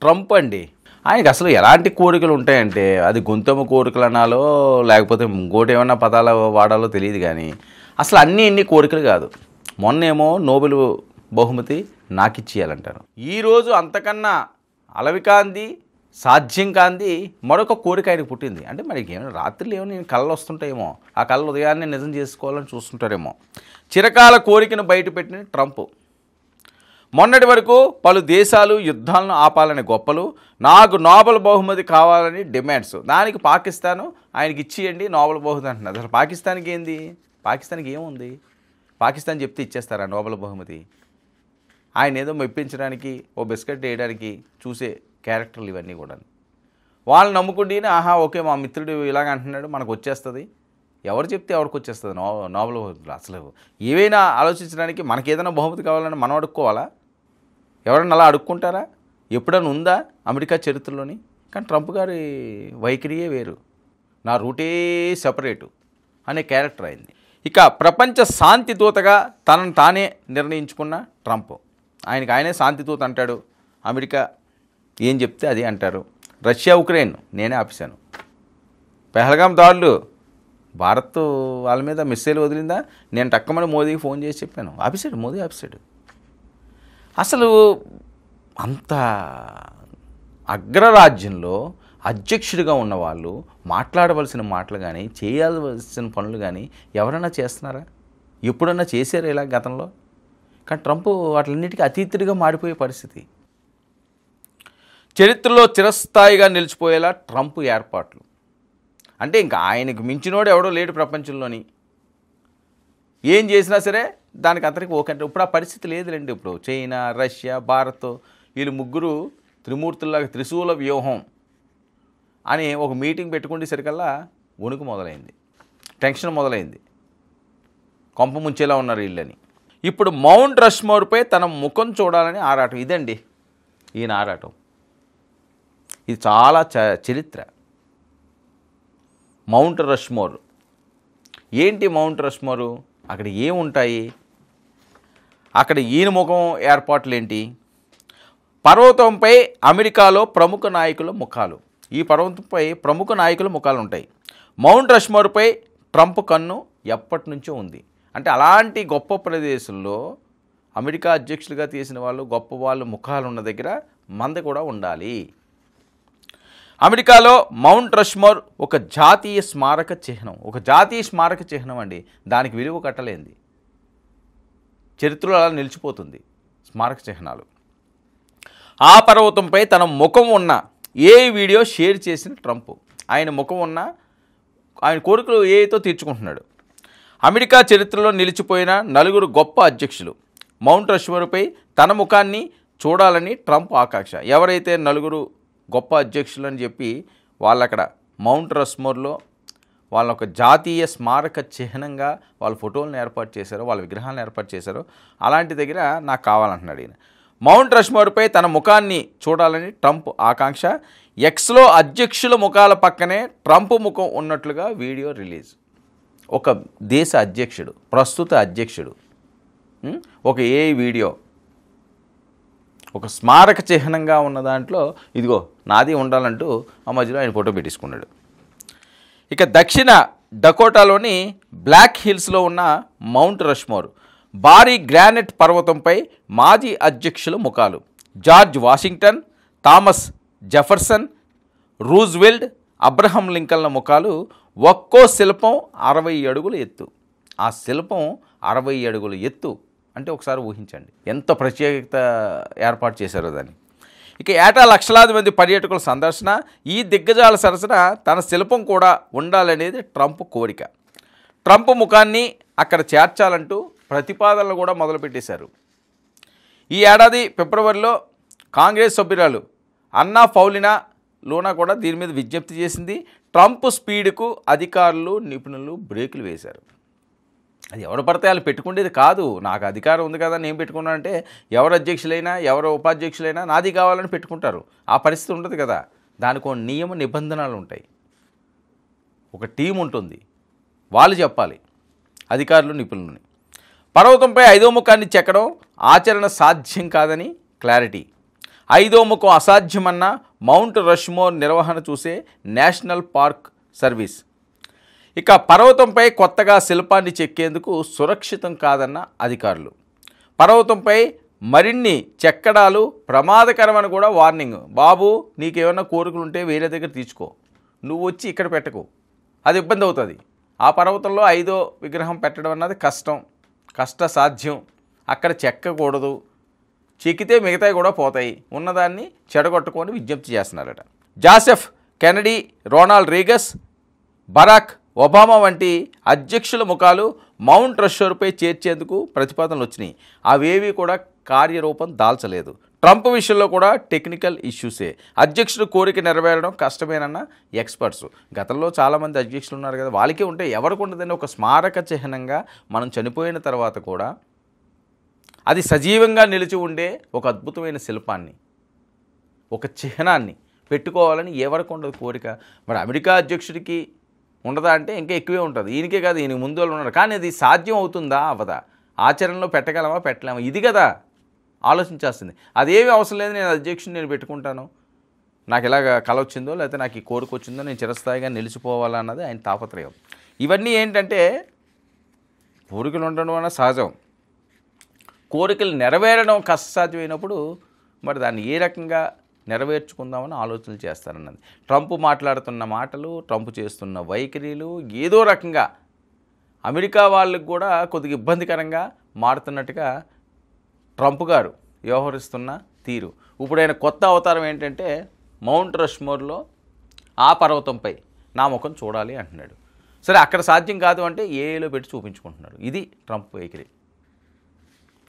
Trump అండి. ఆయనకి అసలు ఎలాంటి కోరికలు ఉంటాయంటే అది గొంతెమ్మ కోరికలు అనాలో లేకపోతే ఇంకోటి ఏమన్నా పదాలు వాడాలో తెలియదు కానీ అసలు ఇన్ని కోరికలు కాదు. మొన్నేమో నోబెల్ బహుమతి నాకిచ్చేయాలంటారు. ఈరోజు అంతకన్నా అలవికాంది సాధ్యం కాంది మరొక కోరిక ఆయనకు పుట్టింది. అంటే మనకి ఏమైనా రాత్రులు ఏమో నేను కళ్ళు వస్తుంటాయేమో, ఆ కళ్ళు ఉదయాన్నే నిజం చేసుకోవాలని చూస్తుంటారేమో. చిరకాల కోరికను బయటపెట్టిన ట్రంప్ మొన్నటి వరకు పలు దేశాలు యుద్ధాలను ఆపాలని గొప్పలు, నాకు నోబెల్ బహుమతి కావాలని డిమాండ్స్. దానికి పాకిస్తాను ఆయనకి ఇచ్చేయండి నోబెల్ బహుమతి అంటున్నారు. అసలు పాకిస్తాన్కి ఏంది? పాకిస్తాన్కి ఏముంది? పాకిస్తాన్ చెప్తే ఇచ్చేస్తారా నోబెల్ బహుమతి? ఆయన ఏదో మెప్పించడానికి ఓ బిస్కెట్ వేయడానికి చూసే క్యారెక్టర్లు ఇవన్నీ కూడా. వాళ్ళు నమ్ముకుంటేనే ఆహా ఓకే మా మిత్రుడు ఇలాగ అంటున్నాడు మనకు వచ్చేస్తుంది. ఎవరు చెప్తే ఎవరికి వచ్చేస్తుంది నోబెల్ బహుమతులు? అసలు ఏవైనా ఆలోచించడానికి మనకి ఏదైనా బహుమతి కావాలని మనం అడుక్కోవాలా? ఎవరన్నా అలా అడుక్కుంటారా? ఎప్పుడైనా ఉందా అమెరికా చరిత్రలోని? కానీ ట్రంప్ గారి వైఖరియే వేరు, నా రూటే సెపరేటు అనే క్యారెక్టర్ అయింది. ఇక ప్రపంచ శాంతి దూతగా తనను తానే నిర్ణయించుకున్న ట్రంప్, ఆయనే శాంతి దూత అంటాడు. అమెరికా ఏం చెప్తే అది అంటారు. రష్యా ఉక్రెయిన్ నేనే ఆపేశాను. పెహల్గాం దాడులు భారత్ వాళ్ళ మీద మిస్సైల్ వదిలిందా, నేను టక్కమని మోదీకి ఫోన్ చేసి చెప్పాను, ఆపేశాడు. మోదీ ఆపేశాడు. అసలు అంత అగ్రరాజ్యంలో అధ్యక్షుడిగా ఉన్నవాళ్ళు మాట్లాడవలసిన మాటలు కానీ చేయాల్సిన పనులు కానీ ఎవరైనా చేస్తున్నారా? ఎప్పుడన్నా చేశారా ఇలా గతంలో? కానీ ట్రంప్ వాటిలన్నిటికీ అతీతుడిగా మారిపోయే పరిస్థితి. చరిత్రలో చిరస్థాయిగా నిలిచిపోయేలా ట్రంప్ ఏర్పాట్లు. అంటే ఇంకా ఆయనకు మించినోడు ఎవడో లేడు ప్రపంచంలోని. ఏం చేసినా సరే దానికి అంతరికి ఓకే అంటే. ఇప్పుడు ఆ పరిస్థితి లేదులేండి. ఇప్పుడు చైనా, రష్యా, భారత్ వీళ్ళు ముగ్గురు త్రిమూర్తుల్లాగా త్రిశూల వ్యూహం అని ఒక మీటింగ్ పెట్టుకునేసరికల్లా వణుకు మొదలైంది, టెన్షన్ మొదలైంది. కొంప ముంచేలా ఉన్నారు వీళ్ళని. ఇప్పుడు మౌంట్ రష్మోర్పై తన ముఖం చూడాలని ఆరాటం. ఇదండి ఈయన ఆరాటం. ఇది చాలా చరిత్ర. మౌంట్ రష్మోర్ ఏంటి? మౌంట్ రష్మోరు అక్కడ ఏముంటాయి? అక్కడ ఈయన ముఖం ఏర్పాట్లు ఏంటి? పర్వతంపై అమెరికాలో ప్రముఖ నాయకుల ముఖాలు. ఈ పర్వతంపై ప్రముఖ నాయకుల ముఖాలు ఉంటాయి. మౌంట్ రష్మోర్పై ట్రంప్ కన్ను ఎప్పటి నుంచో ఉంది. అంటే అలాంటి గొప్ప ప్రదేశంలో అమెరికా అధ్యక్షులుగా తీసిన వాళ్ళు గొప్ప వాళ్ళు ముఖాలు ఉన్న దగ్గర మంద కూడా ఉండాలి. అమెరికాలో మౌంట్ రష్మోర్ ఒక జాతీయ స్మారక చిహ్నం. ఒక జాతీయ స్మారక చిహ్నం అండి. దానికి విలువ కట్టలేంది. చరిత్రలో అలా నిలిచిపోతుంది స్మారక చిహ్నాలు. ఆ పర్వతంపై తన ముఖం ఉన్న ఏ వీడియో షేర్ చేసిన ట్రంప్ ఆయన ముఖం ఉన్న ఆయన కోరికలు ఏతో తీర్చుకుంటున్నాడు. అమెరికా చరిత్రలో నిలిచిపోయిన నలుగురు గొప్ప అధ్యక్షులు మౌంట్ రష్మోర్పై తన ముఖాన్ని చూడాలని ట్రంప్ ఆకాంక్ష. ఎవరైతే నలుగురు గొప్ప అధ్యక్షులు అని చెప్పి వాళ్ళు అక్కడ మౌంట్ రష్మోర్లో వాళ్ళ ఒక జాతీయ స్మారక చిహ్నంగా వాళ్ళ ఫోటోలను ఏర్పాటు చేశారో, వాళ్ళ విగ్రహాలను ఏర్పాటు చేశారో అలాంటి దగ్గర నాకు కావాలంటున్నాడు ఈయన. మౌంట్ రష్మోర్పై తన ముఖాన్ని చూడాలని ట్రంప్ ఆకాంక్ష. ఎక్స్లో అధ్యక్షుల ముఖాల పక్కనే ట్రంప్ ముఖం ఉన్నట్లుగా వీడియో రిలీజ్. ఒక దేశ అధ్యక్షుడు, ప్రస్తుత అధ్యక్షుడు ఒక వీడియో ఒక స్మారక చిహ్నంగా ఉన్న దాంట్లో ఇదిగో నాది ఉండాలంటూ ఆ మధ్యలో ఆయన ఫోటో పెట్టించుకున్నాడు. ఇక దక్షిణ డకోటాలోని బ్లాక్ హిల్స్లో ఉన్న మౌంట్ రష్మోర్ భారీ గ్రానైట్ పర్వతంపై మాజీ అధ్యక్షుల ముఖాలు. George Washington, Thomas Jefferson, Roosevelt, Abraham లింకన్ల ముఖాలు. ఒక్కో శిల్పం 60 అడుగుల ఎత్తు. ఆ శిల్పం 60 అడుగుల ఎత్తు అంటే ఒకసారి ఊహించండి ఎంత ప్రత్యేకత ఏర్పాటు చేశారో దాన్ని. ఇక ఏటా లక్షలాది మంది పర్యాటకుల సందర్శన. ఈ దిగ్గజాల సరసన తన శిల్పం కూడా ఉండాలనేది ట్రంప్ కోరిక. ట్రంప్ ముఖాన్ని అక్కడ చేర్చాలంటూ ప్రతిపాదనలు కూడా మొదలుపెట్టేశారు. ఈ ఏడాది ఫిబ్రవరిలో కాంగ్రెస్ సభ్యురాలు అన్నా పౌలినా లూనా కూడా దీని మీద విజ్ఞప్తి చేసింది. ట్రంప్ స్పీడ్కు అధికారులు నిపుణులు బ్రేకులు వేశారు. అది ఎవరు పడితే వాళ్ళు పెట్టుకునేది కాదు. నాకు అధికారం ఉంది కదా నేను పెట్టుకున్నానంటే ఎవరు అధ్యక్షులైనా ఎవరు ఉపాధ్యక్షులైనా నాది కావాలని పెట్టుకుంటారు. ఆ పరిస్థితి ఉండదు కదా. దానికి ఒక నియమ నిబంధనలు ఉంటాయి, ఒక టీం ఉంటుంది, వాళ్ళు చెప్పాలి అధికారులు నిపుణులని. పర్వతంపై 5వ ముఖాన్ని చెక్కడం ఆచరణ సాధ్యం కాదని క్లారిటీ. ఐదో ముఖం అసాధ్యమన్న మౌంట్ రష్మోర్ నిర్వహణ చూసే నేషనల్ పార్క్ సర్వీస్. ఇక పర్వతంపై కొత్తగా శిల్పాన్ని చెక్కేందుకు సురక్షితం కాదన్న అధికారులు. పర్వతంపై మరిన్ని చెక్కడాలు ప్రమాదకరమని కూడా వార్నింగ్. బాబు, నీకేమన్నా కోరికలు ఉంటే వేరే దగ్గర తీర్చుకో, నువ్వు వచ్చి ఇక్కడ పెట్టకు, అది ఇబ్బంది అవుతుంది. ఆ పర్వతంలో 5వ విగ్రహం పెట్టడం అన్నది కష్టసాధ్యం. అక్కడ చెక్కకూడదు, చెక్కితే మిగతాయి కూడా పోతాయి, ఉన్నదాన్ని చెడగొట్టుకొని విజ్ఞప్తి చేస్తున్నారట. Joseph Kennedy, Ronald రీగస్, Barack Obama వంటి అధ్యక్షుల ముఖాలు మౌంట్ రష్మోర్పై చేర్చేందుకు ప్రతిపాదనలు వచ్చినాయి. అవేవి కూడా కార్యరూపం దాల్చలేదు. ట్రంప్ విషయంలో కూడా టెక్నికల్ ఇష్యూసే. అధ్యక్షుడు కోరిక నెరవేరడం కష్టమేనన్న ఎక్స్పర్ట్స్. గతంలో చాలామంది అధ్యక్షులు ఉన్నారు కదా, వాళ్ళకే ఉంటే ఎవరికి ఉండదని ఒక స్మారక చిహ్నంగా మనం చనిపోయిన తర్వాత కూడా అది సజీవంగా నిలిచి ఉండే ఒక అద్భుతమైన శిల్పాన్ని, ఒక చిహ్నాన్ని పెట్టుకోవాలని ఎవరికి ఉండదు కోరిక. మరి అమెరికా అధ్యక్షుడికి ఉండదా అంటే ఇంకా ఎక్కువే ఉంటుంది. ఈయనకే కాదు, ఈయనకి ముందు వాళ్ళు ఉన్నారు. కానీ అది సాధ్యం అవుతుందా అవ్వదా, ఆచరణలో పెట్టగలమా పెట్టలేమా, ఇది కదా ఆలోచించాల్సింది. అదేమీ అవసరం లేదు, నేను అధ్యక్షుడిని నేను పెట్టుకుంటాను, నాకు ఎలాగ కల వచ్చిందో లేకపోతే నాకు ఈ కోరిక వచ్చిందో నేను చిరస్థాయిగా నిలిచిపోవాలన్నది ఆయన తాపత్రయం. ఇవన్నీ ఏంటంటే కోరికలు ఉండడం అన్న సహజం, కోరికలు నెరవేరడం కష్టసాధ్యమైనప్పుడు మరి దాన్ని ఏ రకంగా నెరవేర్చుకుందామని ఆలోచనలు చేస్తారన్నది. ట్రంప్ మాట్లాడుతున్న మాటలు, ట్రంప్ చేస్తున్న వైఖరిలు ఏదో రకంగా అమెరికా వాళ్ళకి కూడా కొద్దిగా ఇబ్బందికరంగా మారుతున్నట్టుగా ట్రంప్ గారు వ్యవహరిస్తున్న తీరు. ఇప్పుడు ఆయన కొత్త అవతారం ఏంటంటే మౌంట్ రష్మోర్లో ఆ పర్వతంపై నా ముఖం చూడాలి అంటున్నాడు. సరే, అక్కడ సాధ్యం కాదు అంటే ఏఏలో పెట్టి చూపించుకుంటున్నాడు. ఇది ట్రంప్ వైఖరి.